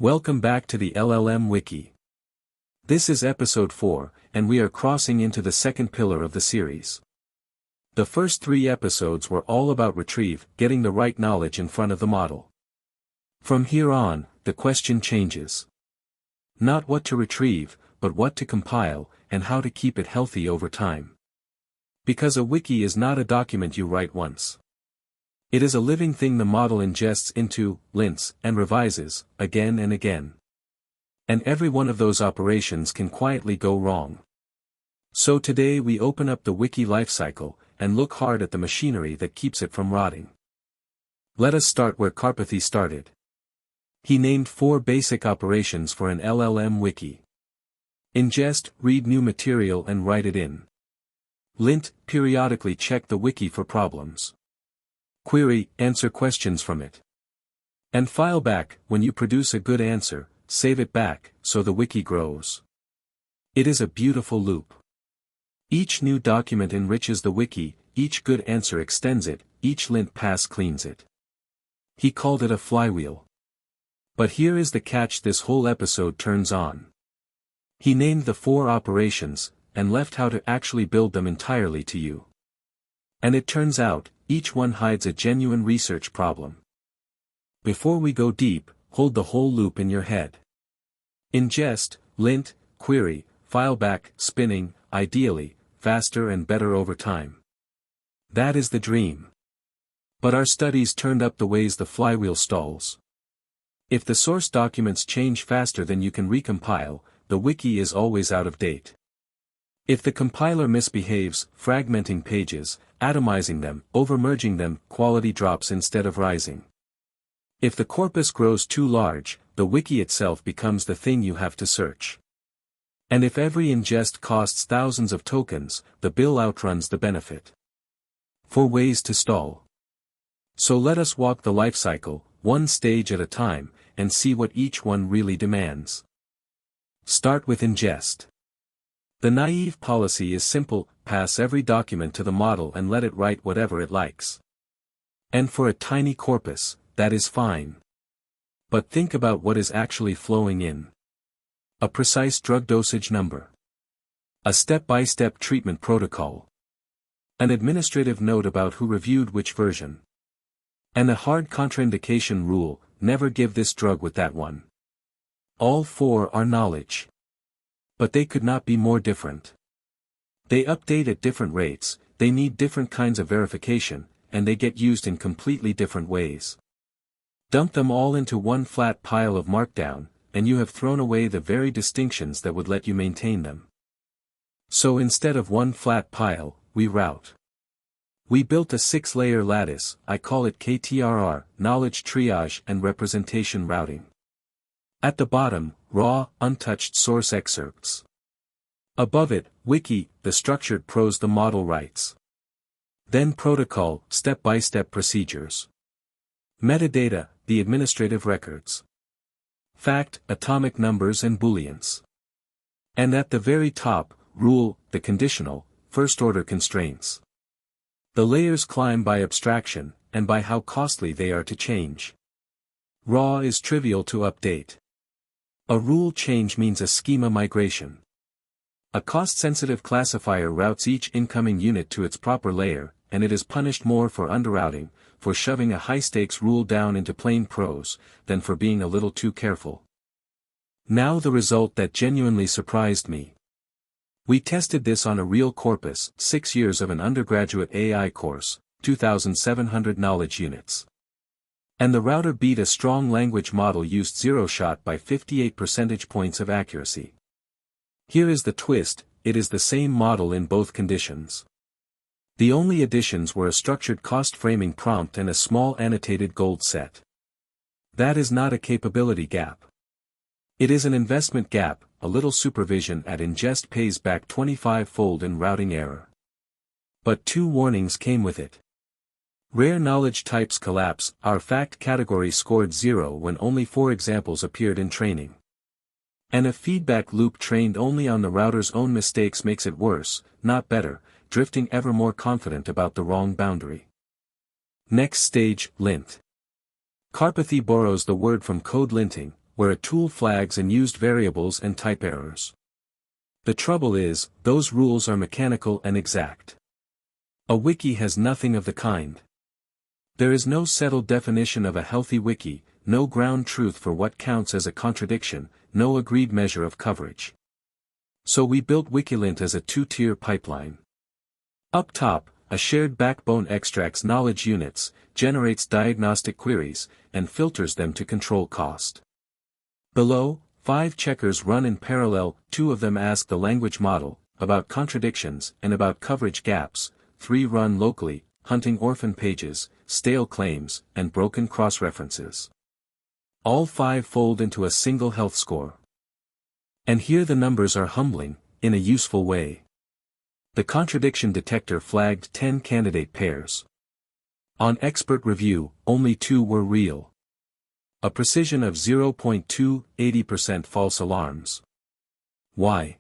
Welcome back to the LLM Wiki. This is episode 4, and we are crossing into the second pillar of the series. The first 3 episodes were all about retrieve, getting the right knowledge in front of the model. From here on, the question changes. Not what to retrieve, but what to compile, and how to keep it healthy over time. Because a wiki is not a document you write once. It is a living thing the model ingests into, lints, and revises, again and again. And every one of those operations can quietly go wrong. So today we open up the Wiki Lifecycle, and look hard at the machinery that keeps it from rotting. Let us start where Karpathy started. He named 4 basic operations for an LLM wiki. Ingest, read new material and write it in. Lint, periodically check the wiki for problems. Query, answer questions from it. And file back, when you produce a good answer, save it back, so the wiki grows. It is a beautiful loop. Each new document enriches the wiki, each good answer extends it, each lint pass cleans it. He called it a flywheel. But here is the catch this whole episode turns on. He named the 4 operations, and left how to actually build them entirely to you. And it turns out, each one hides a genuine research problem. Before we go deep, hold the whole loop in your head. Ingest, lint, query, file back, spinning, ideally, faster and better over time. That is the dream. But our studies turned up the ways the flywheel stalls. If the source documents change faster than you can recompile, the wiki is always out of date. If the compiler misbehaves, fragmenting pages, atomizing them, overmerging them, quality drops instead of rising. If the corpus grows too large, the wiki itself becomes the thing you have to search. And if every ingest costs thousands of tokens, the bill outruns the benefit. 4 ways to stall. So let us walk the life cycle, one stage at a time, and see what each one really demands. Start with ingest. The naive policy is simple: pass every document to the model and let it write whatever it likes. And for a tiny corpus, that is fine. But think about what is actually flowing in. A precise drug dosage number. A step-by-step treatment protocol. An administrative note about who reviewed which version. And a hard contraindication rule: never give this drug with that one. All 4 are knowledge. But they could not be more different. They update at different rates, they need different kinds of verification, and they get used in completely different ways. Dump them all into one flat pile of markdown, and you have thrown away the very distinctions that would let you maintain them. So instead of one flat pile, we route. We built a 6-layer lattice, I call it KTRR, knowledge triage and representation routing. At the bottom, raw, untouched source excerpts. Above it, wiki, the structured prose the model writes. Then protocol, step-by-step procedures. Metadata, the administrative records. Fact, atomic numbers and booleans. And at the very top, rule, the conditional, first-order constraints. The layers climb by abstraction, and by how costly they are to change. Raw is trivial to update. A rule change means a schema migration. A cost-sensitive classifier routes each incoming unit to its proper layer, and it is punished more for underrouting, for shoving a high-stakes rule down into plain prose, than for being a little too careful. Now the result that genuinely surprised me. We tested this on a real corpus, 6 years of an undergraduate AI course, 2,700 knowledge units. And the router beat a strong language model used zero-shot by 58 percentage points of accuracy. Here is the twist: it is the same model in both conditions. The only additions were a structured cost framing prompt and a small annotated gold set. That is not a capability gap. It is an investment gap. A little supervision at ingest pays back 25-fold in routing error. But 2 warnings came with it. Rare knowledge types collapse. Our fact category scored 0 when only 4 examples appeared in training. And a feedback loop trained only on the router's own mistakes makes it worse, not better, drifting ever more confident about the wrong boundary. Next stage, lint. Karpathy borrows the word from code linting, where a tool flags unused variables and type errors. The trouble is, those rules are mechanical and exact. A wiki has nothing of the kind. There is no settled definition of a healthy wiki, no ground truth for what counts as a contradiction, no agreed measure of coverage. So we built WikiLint as a two-tier pipeline. Up top, a shared backbone extracts knowledge units, generates diagnostic queries, and filters them to control cost. Below, 5 checkers run in parallel, 2 of them ask the language model, about contradictions and about coverage gaps, 3 run locally, hunting orphan pages, stale claims, and broken cross-references. All 5 fold into a single health score. And here the numbers are humbling, in a useful way. The contradiction detector flagged 10 candidate pairs. On expert review, only 2 were real. A precision of 0.2, 80% false alarms. Why?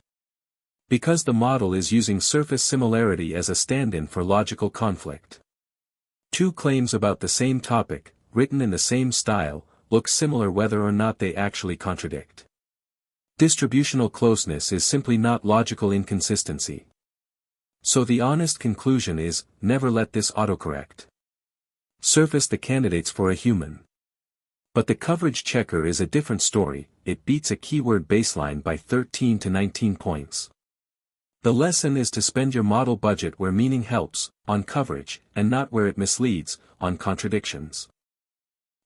Because the model is using surface similarity as a stand-in for logical conflict. 2 claims about the same topic, written in the same style, look similar whether or not they actually contradict. Distributional closeness is simply not logical inconsistency. So the honest conclusion is, never let this autocorrect. Surface the candidates for a human. But the coverage checker is a different story, it beats a keyword baseline by 13 to 19 points. The lesson is to spend your model budget where meaning helps, on coverage, and not where it misleads, on contradictions.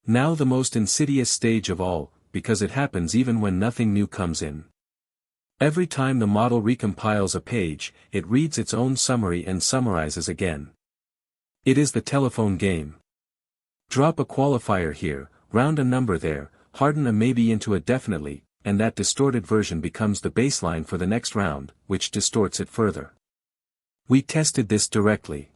Now the most insidious stage of all, because it happens even when nothing new comes in. Every time the model recompiles a page, it reads its own summary and summarizes again. It is the telephone game. Drop a qualifier here, round a number there, harden a maybe into a definitely, and that distorted version becomes the baseline for the next round, which distorts it further. We tested this directly.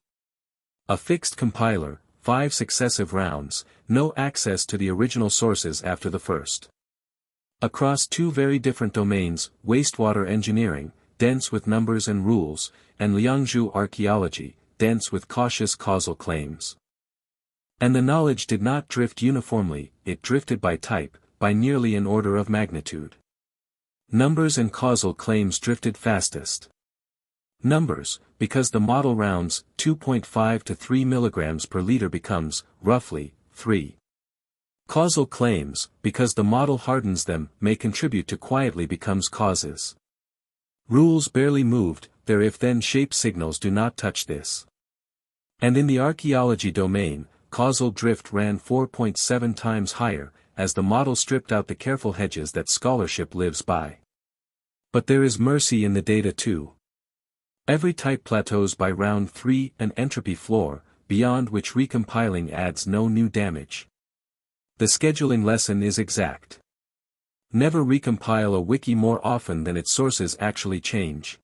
A fixed compiler, 5 successive rounds, no access to the original sources after the first. Across 2 very different domains, wastewater engineering, dense with numbers and rules, and Liangzhu archaeology, dense with cautious causal claims. And the knowledge did not drift uniformly, it drifted by type, by nearly an order of magnitude. Numbers and causal claims drifted fastest. Numbers, because the model rounds, 2.5 to 3 mg per liter becomes, roughly, 3. Causal claims, because the model hardens them, may contribute to quietly becomes causes. Rules barely moved, their if-then shape signals do not touch this. And in the archaeology domain, causal drift ran 4.7 times higher, as the model stripped out the careful hedges that scholarship lives by. But there is mercy in the data too. Every type plateaus by round 3, an entropy floor, beyond which recompiling adds no new damage. The scheduling lesson is exact. Never recompile a wiki more often than its sources actually change.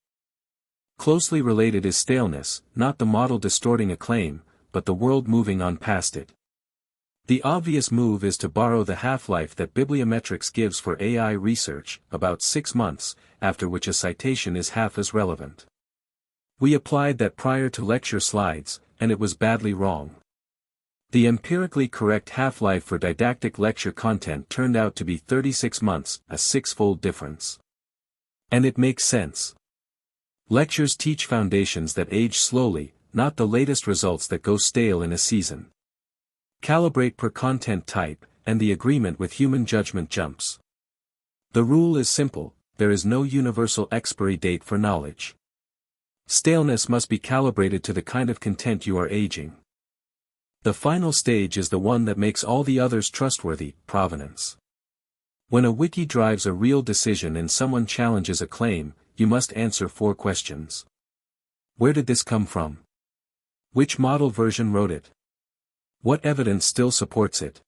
Closely related is staleness, not the model distorting a claim, but the world moving on past it. The obvious move is to borrow the half-life that bibliometrics gives for AI research, about 6 months, after which a citation is half as relevant. We applied that prior to lecture slides, and it was badly wrong. The empirically correct half-life for didactic lecture content turned out to be 36 months, a 6-fold difference. And it makes sense. Lectures teach foundations that age slowly, not the latest results that go stale in a season. Calibrate per content type, and the agreement with human judgment jumps. The rule is simple, there is no universal expiry date for knowledge. Staleness must be calibrated to the kind of content you are aging. The final stage is the one that makes all the others trustworthy, provenance. When a wiki drives a real decision and someone challenges a claim, you must answer 4 questions. Where did this come from? Which model version wrote it? What evidence still supports it?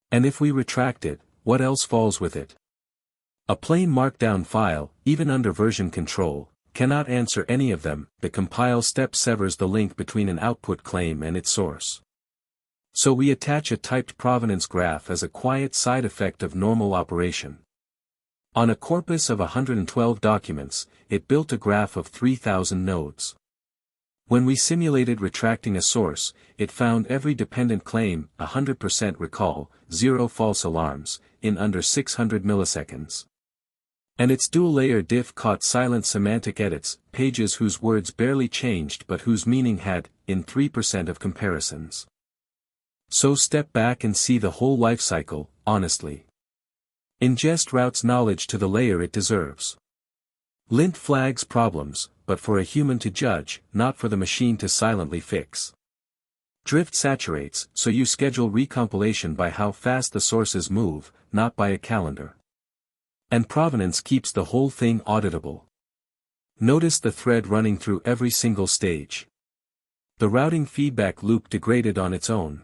And if we retract it, what else falls with it? A plain markdown file, even under version control, cannot answer any of them. The compile step severs the link between an output claim and its source. So we attach a typed provenance graph as a quiet side effect of normal operation. On a corpus of 112 documents, it built a graph of 3,000 nodes. When we simulated retracting a source, it found every dependent claim, 100% recall, 0 false alarms, in under 600 milliseconds. And its dual-layer diff caught silent semantic edits, pages whose words barely changed but whose meaning had, in 3% of comparisons. So step back and see the whole lifecycle, honestly. Ingest routes knowledge to the layer it deserves. Lint flags problems, but for a human to judge, not for the machine to silently fix. Drift saturates, so you schedule recompilation by how fast the sources move, not by a calendar. And Provenance keeps the whole thing auditable. Notice the thread running through every single stage. The routing feedback loop degraded on its own.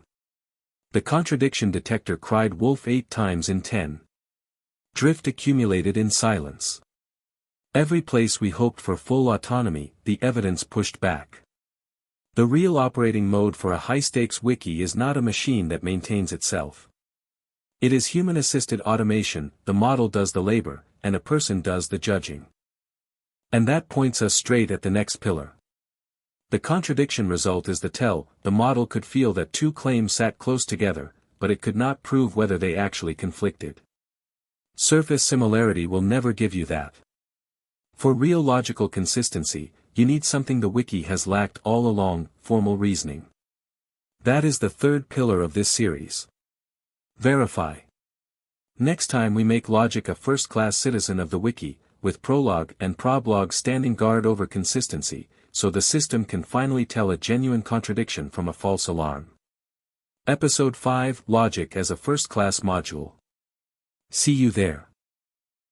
The contradiction detector cried wolf 8 times in 10. Drift accumulated in silence. Every place we hoped for full autonomy, the evidence pushed back. The real operating mode for a high-stakes wiki is not a machine that maintains itself. It is human-assisted automation, the model does the labor, and a person does the judging. And that points us straight at the next pillar. The contradiction result is the tell. The model could feel that two claims sat close together, but it could not prove whether they actually conflicted. Surface similarity will never give you that. For real logical consistency, you need something the wiki has lacked all along: formal reasoning. That is the third pillar of this series. Verify. Next time we make logic a first-class citizen of the wiki, with prologue and problog standing guard over consistency, so the system can finally tell a genuine contradiction from a false alarm. Episode 5: Logic as a first-class module. See you there.